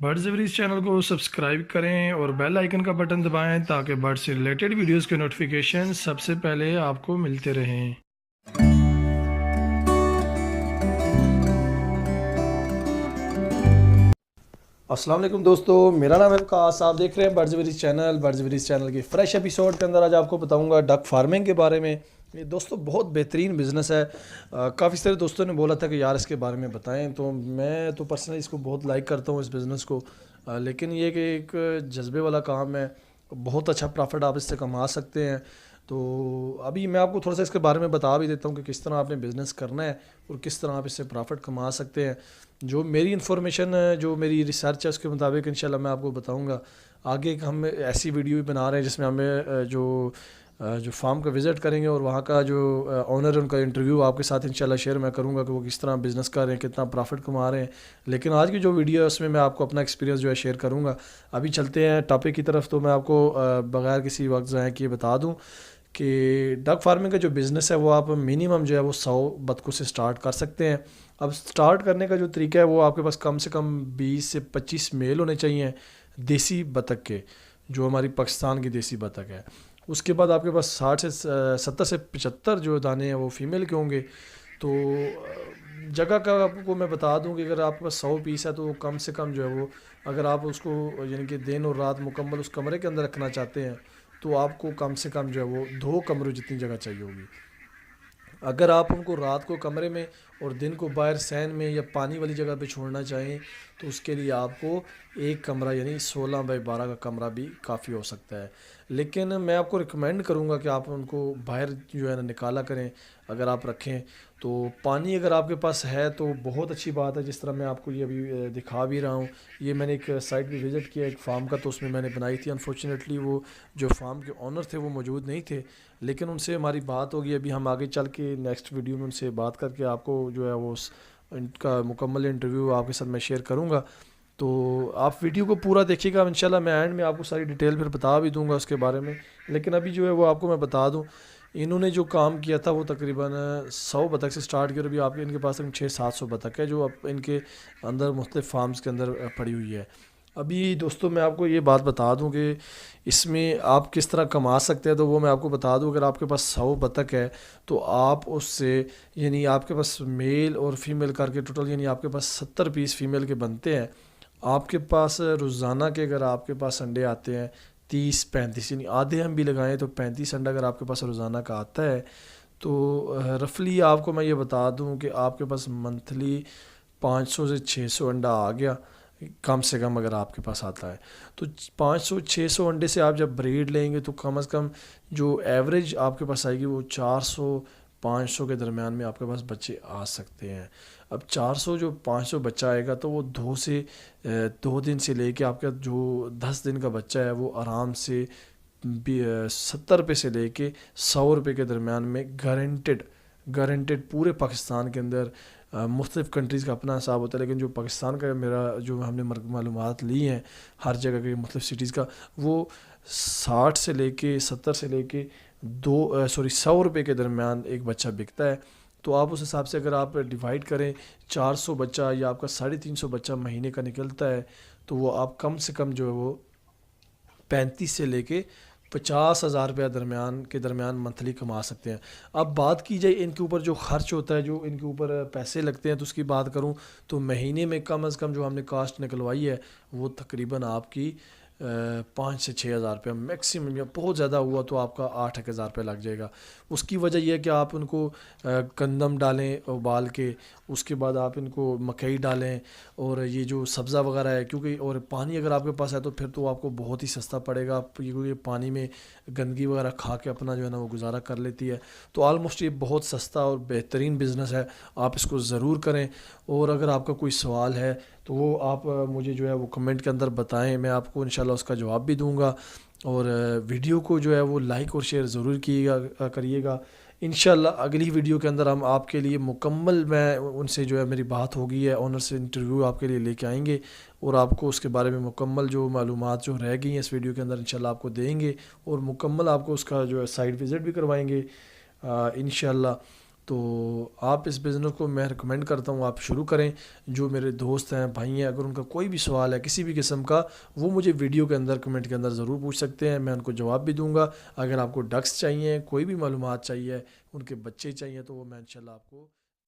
Birds average channel کو subscribe کریں اور بیل آئیکن کا بٹن دبائیں تاکہ برڈ سے ریلیٹڈ ویڈیوز کے نوٹیفیکیشن سب سے پہلے آپ کو ملتے رہیں۔ السلام علیکم دوستو، میرا نام ہے وقاص، آپ دیکھ رہے ہیں birds average channel. Birds average channel کی فریش ایپیسوڈ کے اندر آج آپ کو بتاؤں گا ڈک فارمنگ کے بارے میں۔ یہ دوستو بہت بہترین بزنس ہے۔ کافی سارے دوستوں نے بولا تھا کہ یار اس کے بارے میں بتائیں، تو میں تو پرسنلی اس کو بہت لائک کرتا ہوں اس بزنس کو، لیکن یہ کہ ایک جذبے والا کام ہے، بہت اچھا پرافٹ آپ اس سے کما سکتے ہیں۔ تو ابھی میں آپ کو تھوڑا سا اس کے بارے میں بتا بھی دیتا ہوں کہ کس طرح آپ نے بزنس کرنا ہے اور کس طرح آپ اس سے پرافٹ کما سکتے ہیں۔ جو میری انفارمیشن، جو میری ریسرچ ہے، اس کے مطابق انشاءاللہ میں آپ کو بتاؤں گا۔ آگے ہم ایسی ویڈیو بھی بنا رہے ہیں جس میں ہمیں جو فارم کا وزٹ کریں گے اور وہاں کا جو آنر ہے ان کا انٹرویو آپ کے ساتھ انشاءاللہ شیئر میں کروں گا کہ وہ کس طرح بزنس کر رہے ہیں، کتنا پرافٹ کما رہے ہیں۔ لیکن آج کی جو ویڈیو ہے اس میں آپ کو اپنا ایکسپیرینس جو ہے شیئر کروں گا۔ ابھی چلتے ہیں ٹاپک کی طرف، تو میں آپ کو بغیر کسی وقت ضائع کیے بتا دوں کہ ڈک فارمنگ کا جو بزنس ہے وہ آپ منیمم جو ہے وہ 100 بطخوں سے سٹارٹ کر سکتے ہیں۔ اب سٹارٹ کرنے کا جو طریقہ ہے وہ آپ کے پاس کم سے کم 20 سے 25 میل ہونے چاہیے دیسی بطخ کے، جو ہماری پاکستان کی دیسی بطخ ہے۔ اس کے بعد آپ کے پاس 60 سے 70 سے 75 جو دانے ہیں وہ فیمیل کے ہوں گے۔ تو جگہ کا آپ کو میں بتا دوں کہ اگر آپ کے پاس 100 پیس ہے تو کم سے کم جو ہے وہ، اگر آپ اس کو یعنی کہ دن اور رات مکمل اس کمرے کے اندر رکھنا چاہتے ہیں تو آپ کو کم سے کم جو ہے وہ 2 کمروں جتنی جگہ چاہیے ہوگی۔ اگر آپ ان کو رات کو کمرے میں اور دن کو باہر سین میں یا پانی والی جگہ پہ چھوڑنا چاہیں تو اس کے لیے آپ کو ایک کمرہ یعنی 16x12 کا کمرہ بھی کافی ہو سکتا ہے۔ لیکن میں آپ کو ریکمینڈ کروں گا کہ آپ ان کو باہر جو ہے نا نکالا کریں۔ اگر آپ رکھیں تو پانی اگر آپ کے پاس ہے تو بہت اچھی بات ہے، جس طرح میں آپ کو یہ ابھی دکھا بھی رہا ہوں۔ یہ میں نے ایک سائٹ پہ وزٹ کیا ایک فارم کا، تو اس میں نے بنائی تھی۔ انفارچونیٹلی وہ جو فارم کے اونر تھے وہ موجود نہیں تھے، لیکن ان سے ہماری بات ہوگی۔ ابھی ہم آگے چل کے نیکسٹ ویڈیو میں ان سے بات کر کے آپ کو جو ہے وہ ان کا مکمل انٹرویو آپ کے ساتھ میں شیئر کروں گا۔ تو آپ ویڈیو کو پورا دیکھیے گا، انشاءاللہ میں اینڈ میں آپ کو ساری ڈیٹیل پھر بتا بھی دوں گا اس کے بارے میں۔ لیکن ابھی جو ہے وہ آپ کو میں بتا دوں، انہوں نے جو کام کیا تھا وہ تقریباً 100 بطخ سے سٹارٹ کیا، اور ابھی آپ کے ان کے پاس 600-700 بطخ ہے جو اب ان کے اندر مختلف فارمز کے اندر پڑی ہوئی ہے۔ ابھی دوستوں میں آپ کو یہ بات بتا دوں کہ اس میں آپ کس طرح کما سکتے ہیں، تو وہ میں آپ کو بتا دوں۔ اگر آپ کے پاس 100 بطخ ہے تو آپ اس سے یعنی آپ کے پاس میل اور فیمیل کر کے ٹوٹل یعنی آپ کے پاس 70 پیس فیمیل کے بنتے ہیں۔ آپ کے پاس روزانہ کے اگر آپ کے پاس انڈے آتے ہیں 30-35، یعنی آدھے ہم بھی لگائیں تو 35 انڈا اگر آپ کے پاس روزانہ کا آتا ہے تو رفلی آپ کو میں یہ بتا دوں کہ آپ کے پاس منتھلی 500 سے 600 انڈا آ گیا کم سے کم اگر آپ کے پاس آتا ہے۔ تو 500-600 انڈے سے آپ جب بریڈ لیں گے تو کم از کم جو ایوریج آپ کے پاس آئے گی وہ 400-500 کے درمیان میں آپ کے پاس بچے آ سکتے ہیں۔ اب 400 جو 500 بچہ آئے گا تو وہ 2 دن سے لے کے آپ کا جو 10 دن کا بچہ ہے وہ آرام سے 70 روپے سے لے کے 100 روپے کے درمیان میں گارنٹیڈ پورے پاکستان کے اندر۔ مختلف کنٹریز کا اپنا حساب ہوتا ہے، لیکن جو پاکستان کا میرا جو ہم نے معلومات لی ہیں ہر جگہ کے مختلف سٹیز کا، وہ 60 سے لے کے 70 سے لے کے 100 روپے کے درمیان ایک بچہ بکتا ہے۔ تو آپ اس حساب سے اگر آپ ڈیوائڈ کریں 400 بچہ یا آپ کا 350 بچہ مہینے کا نکلتا ہے تو وہ آپ کم سے کم جو ہے وہ 35 سے لے کے 50,000 روپیہ درمیان منتھلی کما سکتے ہیں۔ اب بات کی جائے ان کے اوپر جو خرچ ہوتا ہے، جو ان کے اوپر پیسے لگتے ہیں، تو اس کی بات کروں تو مہینے میں کم از کم جو ہم نے کاسٹ نکلوائی ہے وہ تقریباً آپ کی 5 سے 6,000 روپیہ میکسیمم، یا بہت زیادہ ہوا تو آپ کا 8,000 روپیہ لگ جائے گا۔ اس کی وجہ یہ ہے کہ آپ ان کو گندم ڈالیں ابال کے، اس کے بعد آپ ان کو مکئی ڈالیں اور یہ جو سبزہ وغیرہ ہے، کیونکہ اور پانی اگر آپ کے پاس ہے تو پھر تو آپ کو بہت ہی سستا پڑے گا، کیونکہ یہ پانی میں گندگی وغیرہ کھا کے اپنا جو ہے نا وہ گزارا کر لیتی ہے۔ تو آلموسٹ یہ بہت سستا اور بہترین بزنس ہے، آپ اس کو ضرور کریں۔ اور اگر آپ کا کوئی سوال ہے تو وہ آپ مجھے جو ہے وہ کمنٹ کے اندر بتائیں، میں آپ کو انشاءاللہ اس کا جواب بھی دوں گا۔ اور ویڈیو کو جو ہے وہ لائک اور شیئر ضرور کریے گا۔ انشاءاللہ اگلی ویڈیو کے اندر ہم آپ کے لیے مکمل، میں ان سے جو ہے میری بات ہوگی ہے، اونر سے انٹرویو آپ کے لیے لے کے آئیں گے اور آپ کو اس کے بارے میں مکمل جو معلومات جو رہ گئی ہیں اس ویڈیو کے اندر انشاءاللہ آپ کو دیں گے، اور مکمل آپ کو اس کا جو ہے سائٹ وزٹ بھی کروائیں گے انشاءاللہ۔ تو آپ اس بزنس کو میں ریکمینڈ کرتا ہوں آپ شروع کریں. جو میرے دوست ہیں بھائی ہیں اگر ان کا کوئی بھی سوال ہے کسی بھی قسم کا وہ مجھے ویڈیو کے اندر کمنٹ کے اندر ضرور پوچھ سکتے ہیں, میں ان کو جواب بھی دوں گا. اگر آپ کو ڈکس چاہیے کوئی بھی معلومات چاہیے ان کے بچے چاہیے تو وہ میں انشاءاللہ آپ کو